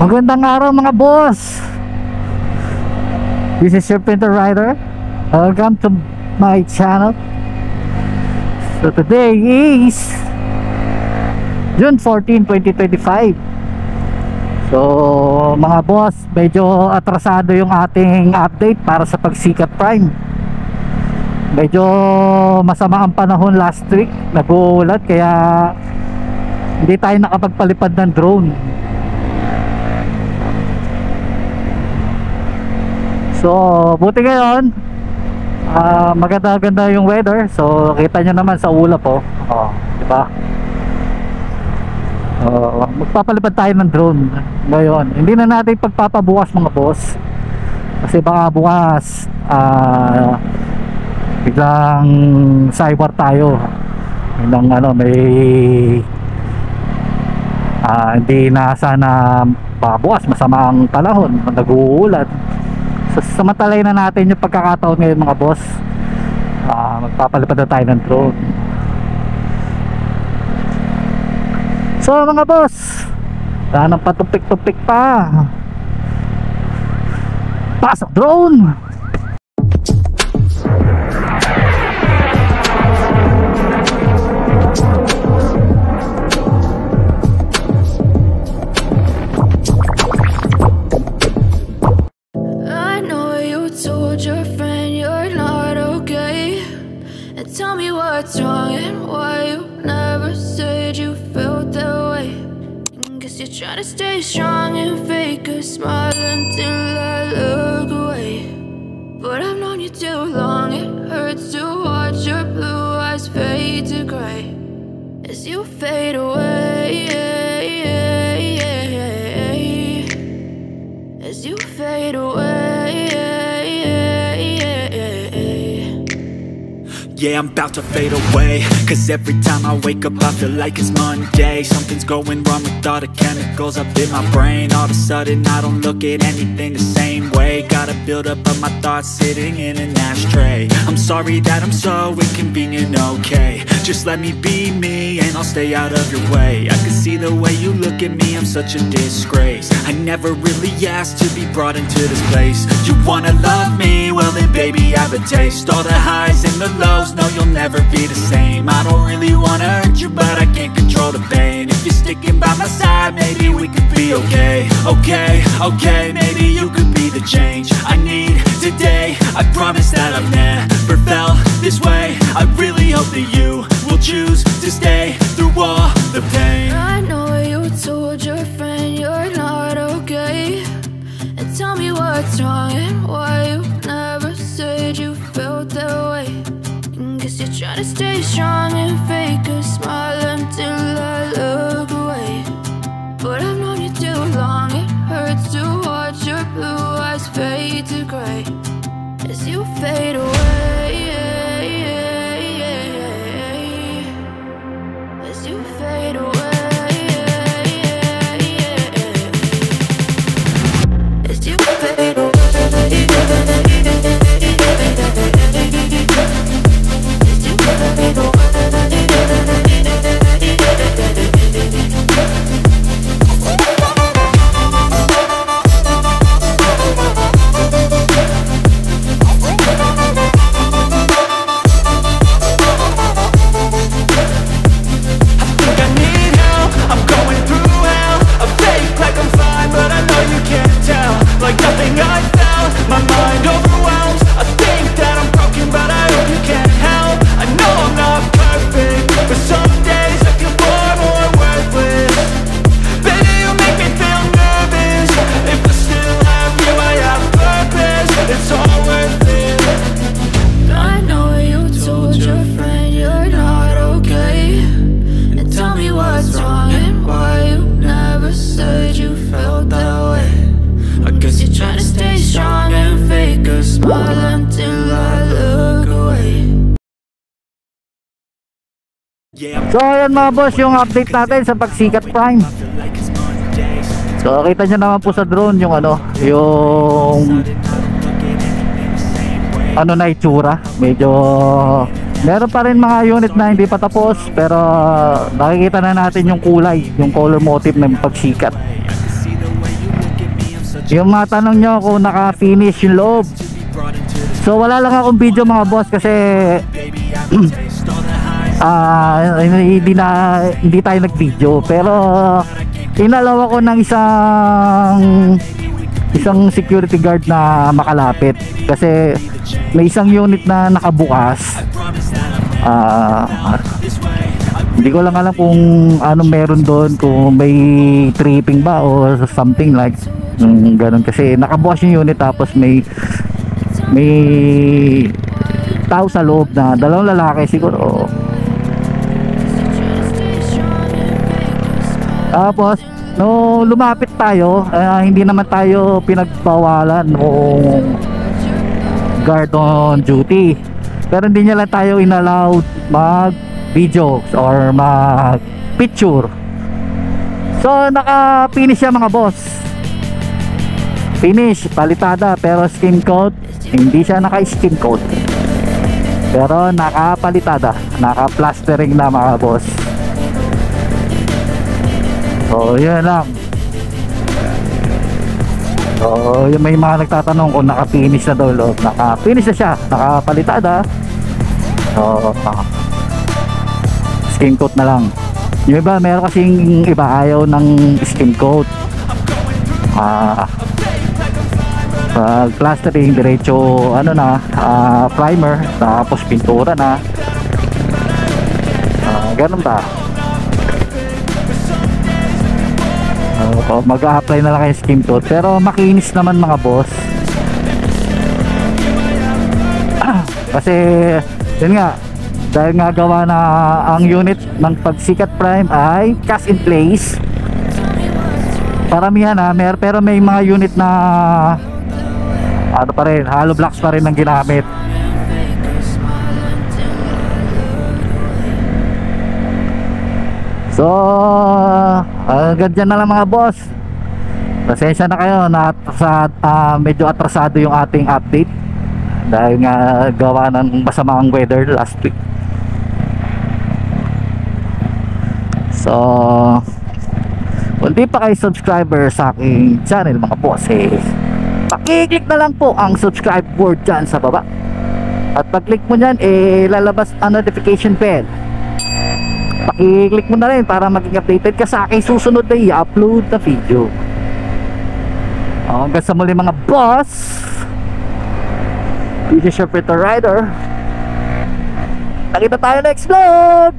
Magandang araw mga boss. This is your Painter Rider. Welcome to my channel. So today is June 14, 2025. So mga boss, medyo atrasado yung ating update para sa Pagsikat Prime. Medyo masama ang panahon last week, nag-uulat, kaya hindi tayo nakapagpalipad ng drone. So buti ngayon, maganda-ganda yung weather. So kita nyo naman sa ulap po, diba? Magpapalipad tayo ng drone ngayon. Hindi na natin pagpapabukas mga boss, kasi baka bukas biglang cyber tayo ng may hindi na sana baka bukas masama ang panahon, nag-uulat. So samantalay na natin yung pagkakataon ngayon mga boss. Magpapalipad na tayo ng drone. So mga boss, wala nang patupik-tupik pa. Pasok drone! Tell me what's wrong and why you never said you felt that way. Guess you're trying to stay strong and fake a smile until I look away. But I've known you too long, it hurts to watch your blue eyes fade to gray as you fade away. As you fade away. Yeah, I'm about to fade away, cause every time I wake up I feel like it's Monday. Something's going wrong with all the chemicals up in my brain. All of a sudden I don't look at anything the same way. Got a buildup of my thoughts sitting in an ashtray. I'm sorry that I'm so inconvenient, okay. Just let me be me and I'll stay out of your way. I can see the way you look at me, I'm such a disgrace. I never really asked to be brought into this place. You wanna love me? Well then baby I have a taste. All the highs and the lows, no, you'll never be the same. I don't really wanna hurt you, but I can't control the pain. If you're sticking by my side, maybe we could be okay. Okay, maybe you could be the change I need today. I promise that I've never felt this way. I really hope that you will choose to stay through all the pain. I know you told your friend you're not okay, and tell me what's wrong and why you never said you felt that way. Guess you're trying to stay strong and fake a smile until I look away. But I've known you too long, it hurts to watch your blue eyes fade to gray as you fade away. As you fade away. As you fade away. So ayan mga boss, yung update natin sa Pagsikat Prime. So kita nyo naman po sa drone yung yung na itsura. Medyo meron pa rin mga unit na hindi pa tapos, pero nakikita na natin yung kulay, yung color motif ng pagsikat. Yung matanong nyo kung naka-finish yung loob. So wala lang akong video mga boss kasi hindi tayo nag-video, pero inalaw ako ng isang security guard na makalapit kasi may isang unit na nakabukas. Hindi ko lang alam kung ano meron doon, kung may tripping ba or something like ganun, kasi nakabukas yung unit tapos may tao sa loob na dalawang lalaki siguro. Tapos no lumapit tayo, hindi naman tayo pinagbawalan ng guard on duty, pero hindi niya lang tayo inallowed mag video or mag picture. So naka-finish siya mga boss, finish, palitada, pero skin coat hindi siya naka-skin coat, pero naka-palitada, naka-plastering na mga boss. So yun lang. So yung may mga nagtatanong kung naka-finish na daw loob, naka-finish na siya, naka-palitada. So skin coat na lang. Yung iba, meron kasing iba ayaw ng skin coat. Plastering diretso ano na, primer tapos pintura na. Ganun ba? Mag-a-apply na lang kayo skin coat, pero makinis naman mga boss. Kasi yun nga, dahil nga gawa na ang unit ng Pagsikat Prime ay cast in place, paramihan pero may mga unit na ano pa rin, hollow blocks pa rin ang ginamit. So ganyan na lang mga boss. Pasensya na kayo na medyo atrasado yung ating update dahil nga gawa ng masamang weather last week. So kung di pa kayo subscriber sa aking channel mga boss, pakiclick na lang po ang subscribe word dyan sa baba, at pag click mo dyan lalabas ang notification bell. Pakiclick mo na rin para maging updated ka sa aking susunod na i-upload na video. Hanggang sa muli mga boss, this is your Peter Rider. Nakita tayo next vlog.